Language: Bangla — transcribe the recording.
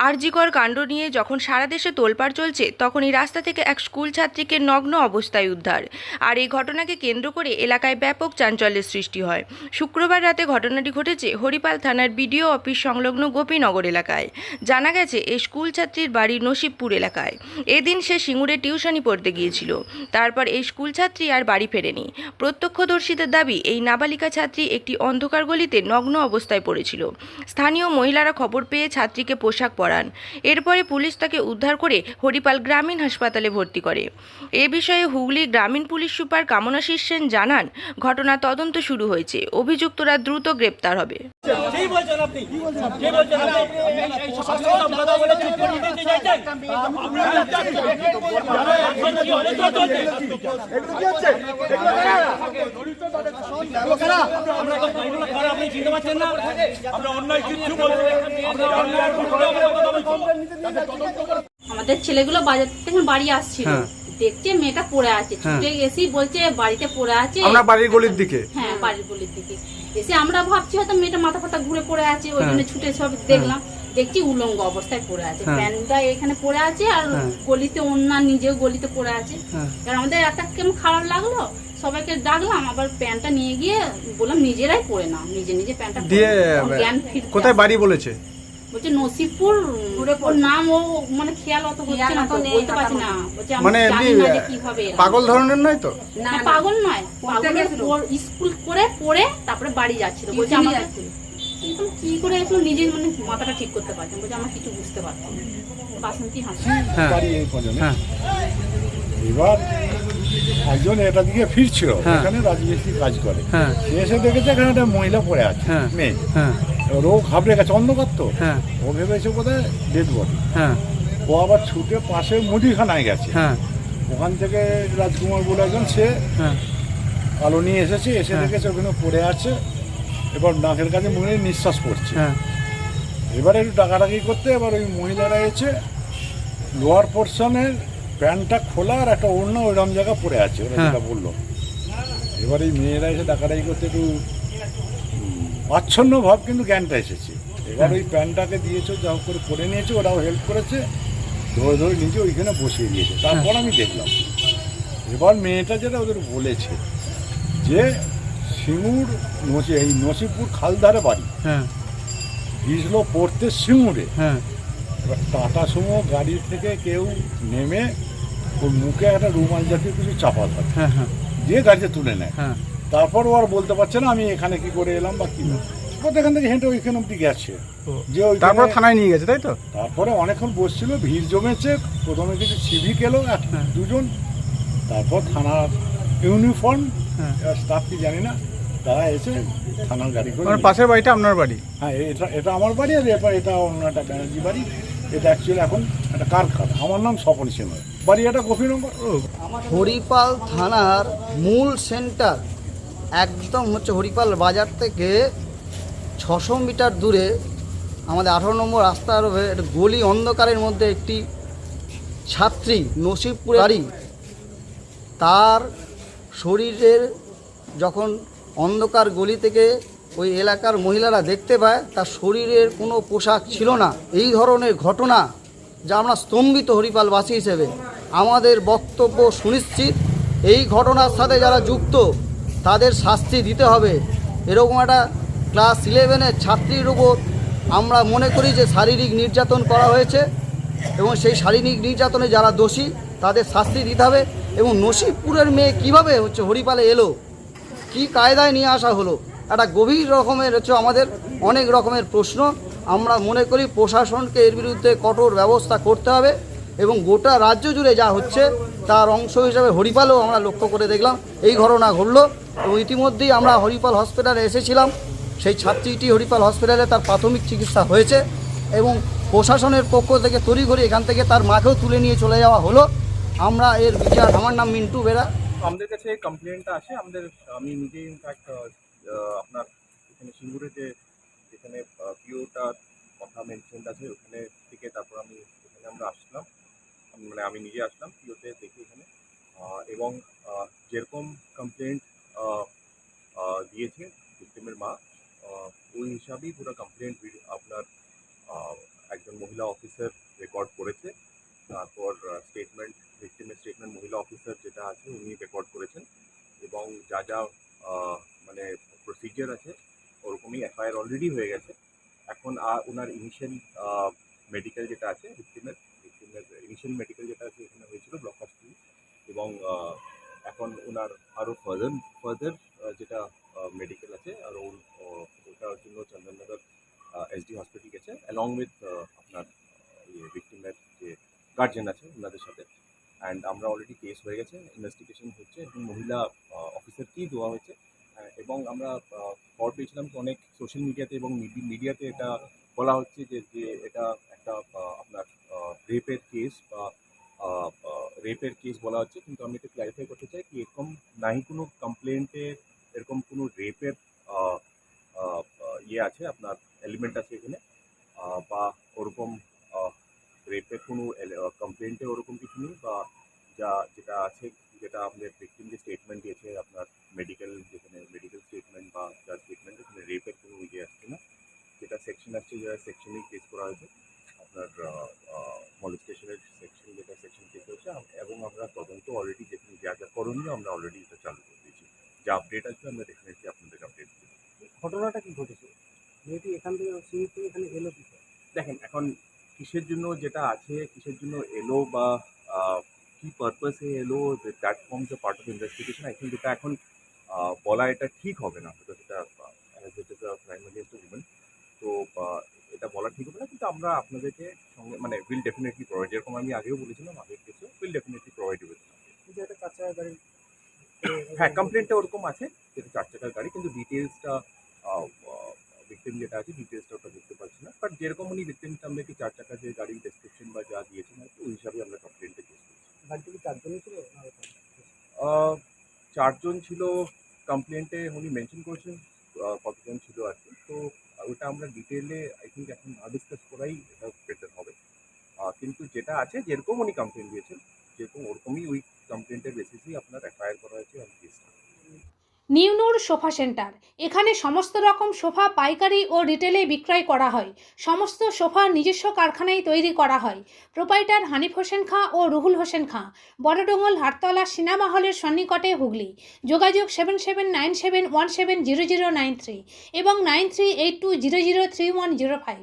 আরজিকর কাণ্ড নিয়ে যখন সারা দেশে তোলপাড় চলছে, তখনই রাস্তা থেকে এক স্কুল ছাত্রীকে নগ্ন অবস্থায় উদ্ধার। আর এই ঘটনাকে কেন্দ্র করে এলাকায় ব্যাপক চাঞ্চল্যের সৃষ্টি হয়। শুক্রবার রাতে ঘটনাটি ঘটেছে হরিপাল থানার বিডিও অফিস সংলগ্ন গোপীনগর এলাকায়। জানা গেছে, এই স্কুল ছাত্রীর বাড়ি নসিবপুর এলাকায়। এদিন সে সিঙ্গুরে টিউশনি পড়তে গিয়েছিল। তারপর এই স্কুল ছাত্রী আর বাড়ি ফেরেনি। প্রত্যক্ষদর্শীদের দাবি, এই নাবালিকা ছাত্রী একটি অন্ধকার গলিতে নগ্ন অবস্থায় পড়েছিল। স্থানীয় মহিলারা খবর পেয়ে ছাত্রীকে পোশাক পরান। এরপরে পুলিশ তাকে উদ্ধার করে হরিপাল গ্রামীণ হাসপাতালে ভর্তি করে। এ বিষয়ে হুগলি গ্রামীণ পুলিশ সুপার কামনাশিস সেন জানান, ঘটনা তদন্ত শুরু হয়েছে, অভিযুক্তরা দ্রুত গ্রেপ্তার হবে। আমাদের ছেলেগুলো বাজার থেকে বাড়ি আসছিল, দেখছে মেয়েটা পড়ে আছে, ছুটে এসেই বলছে বাড়িতে পড়ে আছে। আমরা বাড়ির গলির দিকে, হ্যাঁ বাড়ির গলির দিকে এসে আমরা ভাবছি হয়তো মেয়েটা মাথা ফাতা ঘুরে পড়ে আছে, ওই জন্য ছুটে সব দেখলাম, দেখছি উলঙ্গ অবস্থায় পড়ে আছে, প্যান্টটা এখানে পড়ে আছে আর গলিতে অন্য নিজেও গলিতে পড়ে আছে। কারণ আমাদের একটা কেমন খারাপ লাগলো, সবাইকে ডাকলাম, আবার প্যান্টটা নিয়ে গিয়ে বললাম নিজেরাই পরে না, নিজে নিজে প্যান্টটা দিয়ে কোথায় বাড়ি বলেছে? বলছে নসিবপুর, ওর নাম ও মানে খেয়াল অত হচ্ছে না, তো বলতে পারছি না। বলছে আমি জানি না যে কিভাবে পাগল ধরনের নয় তো? না পাগল নয়, পাগলের স্কুল করে পড়ে তারপরে বাড়ি যাচ্ছিল। বলছে আমার কিন্তু কি করে আসলে নিজে মানে মাথাটা ঠিক করতে পারছেন, বলছে আমার কিছু বুঝতে পারছি না। বাসন্তী হাসি এবার একজন এটা দিকে ফিরছিল, এখানে রাজমিস্ত্রি কাজ করে, সে এসে দেখেছে এখানে একটা মহিলা পড়ে আছে, মেয়ে। এবার ও ঘাবড়ে গেছে, অন্ধকার তো, ও ভেবেছে বোধহয় ডেড বডি। ও আবার ছুটে পাশে মুদিখানায় গেছে, ওখান থেকে রাজকুমার বলে একজন, সে আলো নিয়ে এসেছে, এসে দেখেছে ওখানে পড়ে আছে। এবার নাকের কাছে মনে নিঃশ্বাস পড়ছে। এবার একটু ডাকাডাকি করতে এবার ওই মহিলারা এসে লোয়ার পোর্শনের প্যান্টটা খোলা আর একটা ওড়না ওইরকম জায়গা পড়ে আছে, ওরা যেটা বললো। এবার এই মেয়েরা এসে ডাকাডাকি করতে একটু আচ্ছন্ন ভাব, কিন্তু জ্ঞানটা এসেছে। এবার ওই প্যান্টটাকে দিয়েছে, যা করে পরে নিয়েছে, ওরাও হেল্প করেছে, ধরে ধরে নিচে ওইখানে বসিয়ে দিয়েছে। তারপর আমি দেখলাম, এবার মেয়েটা যেটা ওদের বলেছে যে সিঙ্গুর এই নসিবপুর খালধারে বাড়ি, গিয়েছিল পড়তে সিঙ্গুরে। এবার টাটা সুমো গাড়ি থেকে কেউ নেমে ওর মুখে একটা রুমাল জাতীয় কিছু চাপা ধরে, দিয়ে গাড়িতে তুলে নেয়। তারপর ও আর বলতে পারছে না আমি এখানে কি করে এলাম বা কি না। এখান থেকে হেঁটে ওইখানে অব্দি গেছে, যে ওই তারপর থানায় নিয়ে গেছে, তাই তো? তারপরে অনেকক্ষণ বসছিল, ভিড় জমেছে, প্রথমে কিছু সিভিক এলো দুজন, তারপর থানার ইউনিফর্ম স্টাফ কি জানি না, তারা এসে থানার গাড়ি করে। পাশের বাড়িটা আপনার বাড়ি? হ্যাঁ, এটা আমার বাড়ি, আর এরপর এটা অন্য একটা ব্যানার্জি বাড়ি। এটা অ্যাকচুয়ালি এখন একটা কারখানা। আমার নাম স্বপন সিংহ, বাড়ি এটা গোপীনগর। হরিপাল থানার মূল সেন্টার একদম হচ্ছে হরিপাল বাজার থেকে 600 মিটার দূরে আমাদের 18 নম্বর রাস্তার গলি অন্ধকারের মধ্যে একটি ছাত্রী নসিবপুরে বাড়ি, তার শরীরের যখন অন্ধকার গলি থেকে ওই এলাকার মহিলারা দেখতে পায় তার শরীরের কোনো পোশাক ছিল না। এই ধরনের ঘটনা যা আমরা স্তম্ভিত হরিপালবাসী হিসেবে। আমাদের বক্তব্য সুনিশ্চিত, এই ঘটনার সাথে যারা যুক্ত তাদের শাস্তি দিতে হবে। এরকম একটা ক্লাস 11-এর ছাত্রীর উপর আমরা মনে করি যে শারীরিক নির্যাতন করা হয়েছে, এবং সেই শারীরিক নির্যাতনে যারা দোষী তাদের শাস্তি দিতে হবে। এবং নসিবপুরের মেয়ে কিভাবে হচ্ছে হরিপালে এলো, কি কায়দায় নিয়ে আসা হলো, একটা গভীর রকমের হচ্ছে আমাদের অনেক রকমের প্রশ্ন। আমরা মনে করি প্রশাসনকে এর বিরুদ্ধে কঠোর ব্যবস্থা করতে হবে, এবং গোটা রাজ্য জুড়ে যা হচ্ছে তার অংশ হিসাবে হরিপালেও আমরা লক্ষ্য করে দেখলাম এই ঘটনা ঘটলো। এবং ইতিমধ্যেই আমরা হরিপাল হসপিটালে এসেছিলাম, সেই ছাত্রীটি হরিপাল হসপিটালে তার প্রাথমিক চিকিৎসা হয়েছে, এবং প্রশাসনের পক্ষ থেকে তড়িঘড়ি এখান থেকে তার মাকেও তুলে নিয়ে চলে যাওয়া হলো। আমরা এর বিচার। আমার নাম মিন্টু বেরা। আমাদের কাছে কমপ্লেনটা আসে, আমি নিজেই ইনফ্যাক্ট আপনার এখানে সিঙ্গুরে যেখানে পিওটার কথা মেনশন আছে ওখানে থেকে তারপর এখানে আমরা আসলাম, মানে আমি নিজে আসলাম পিওতে দেখি এখানে, এবং যেরকম কমপ্লেন্ট দিয়েছে ভিক্টিমের মা, ওই হিসাবেই পুরো কমপ্লেন্ট আপনার একজন মহিলা অফিসার রেকর্ড করেছে, তারপর ভিক্টিমের স্টেটমেন্ট মহিলা অফিসার যেটা আছে উনি রেকর্ড করেছেন, এবং যা যা মানে প্রসিজিয়ার আছে ওরকমই এফআইআর অলরেডি হয়ে গেছে। এখন ওনার ইনিশিয়াল মেডিকেল যেটা আছে ভিক্টিমের ইনিশিয়াল মেডিকেল যেটা আছে এখানে হয়েছিল ব্লক হসপিটাল, এবং এখন ওনার আরও ফার্দার যেটা মেডিকেল আছে আর ওটার জন্য চন্দননগর এসডি হসপিটাল গেছে অ্যালং উইথ আপনার ভিক্টিমের যে গার্জেন আছে ওনাদের সাথে। অ্যান্ড আমরা অলরেডি কেস হয়ে গেছে, ইনভেস্টিগেশন হচ্ছে, এবং মহিলা অফিসারকেই দেওয়া হয়েছে। এবং আমরা খবর পেয়েছিলাম যে অনেক সোশ্যাল মিডিয়াতে এবং মিডিয়াতে এটা বলা হচ্ছে যে এটা একটা আপনার রেপের কেস বলা হচ্ছে, কিন্তু আমি এটা ক্ল্যারিফাই করতে চাই কি এরকম নাই কোনো কমপ্লেন্টে এরকম কোনো রেপের ইয়ে আছে, আপনার এলিমেন্ট আছে এখানে, বা ওরকম রেপের কোনো কমপ্লেন্টে ওরকম কিছু নেই, বা যেটা আছে যেটা আমাদের ভিক্টিম যে স্টেটমেন্ট দিয়েছে আপনার যেখানে মেডিকেল স্টেটমেন্ট বা যার স্টেটমেন্ট এখানে রেপের কোনো ইয়ে আসছে না। যেটা সেকশন আসছে যেটা সেকশনেই কেস করা হয়েছে আপনার মলেস্টেশনের সেকশন, যেটা সেকশন কেস হয়েছে, এবং আমরা তদন্ত অলরেডি যেখানে যা যা করণীয় আমরা অলরেডি এটা চালু করে দিয়েছি। যা আপডেট আসবে আমরা ডেফিনেটলি আপনাদের আপডেট দেবো। ঘটনাটা কি ঘটেছে? মেয়েটি এখান থেকে সিঙ্গি থেকে এখানে এলো কি? দেখেন এখন কিসের জন্য যেটা আছে, কিসের জন্য এলো বা কি পারপাসে এলো, that forms A part of investigation. I think এটা এখন বলা এটা ঠিক হবে না, বিকজ এটা as it is a crime against women, তো এটা বলা ঠিক হবে না। কিন্তু আমরা আপনাদেরকে সঙ্গে মানে উইল ডেফিনেটলি প্রোভাইড, যেরকম আমি আগেও বলেছিলাম আগের কেসে, উইল ডেফিনেটলি প্রোভাইড উইথ। যে একটা 4 চাকার গাড়ি, হ্যাঁ কমপ্লেনটা ওরকম আছে যেটা 4 চাকার গাড়ি, কিন্তু ডিটেলসটা ভিক্টিম যেটা আছে ডিটেলসটা ওটা দেখতে পাচ্ছি না। বাট যেরকম উনি ভিক্টিমটা আমাদেরকে 4 চাকার যে গাড়ির ডেসক্রিপশন বা যা দিয়েছেন আর কি, ওই হিসাবে আমরা কমপ্লেনটা কেস করেছি। গাড়িতে কি 4 জনই ছিল? 4 জন ছিল কমপ্লেন্টে, উনি মেনশন করেছেন কতজন ছিল আর কি। তো ওটা আমরা ডিটেলে আই থিঙ্ক এখন না ডিসকাস করাই এটা বেটার হবে। কিন্তু যেটা আছে যেরকম উনি কমপ্লেন দিয়েছেন যেরকম ওরকমই ওই কমপ্লেন্টের বেসিসেই আপনার এফআইআর করা হয়েছে আর কেসটা। নিউনুর সোফা সেন্টার, এখানে সমস্ত রকম সোফা পাইকারি ও রিটেলে বিক্রয় করা হয়। সমস্ত সোফা নিজস্ব কারখানায় তৈরি করা হয়। প্রোপাইটার হানিফ হোসেন খাঁ ও রুহুল হোসেন খাঁ, বড়ডোঙ্গল হাটতলা সিনেমা হলের সন্নিকটে, হুগলি। যোগাযোগ 7797170093 এবং 9382003105।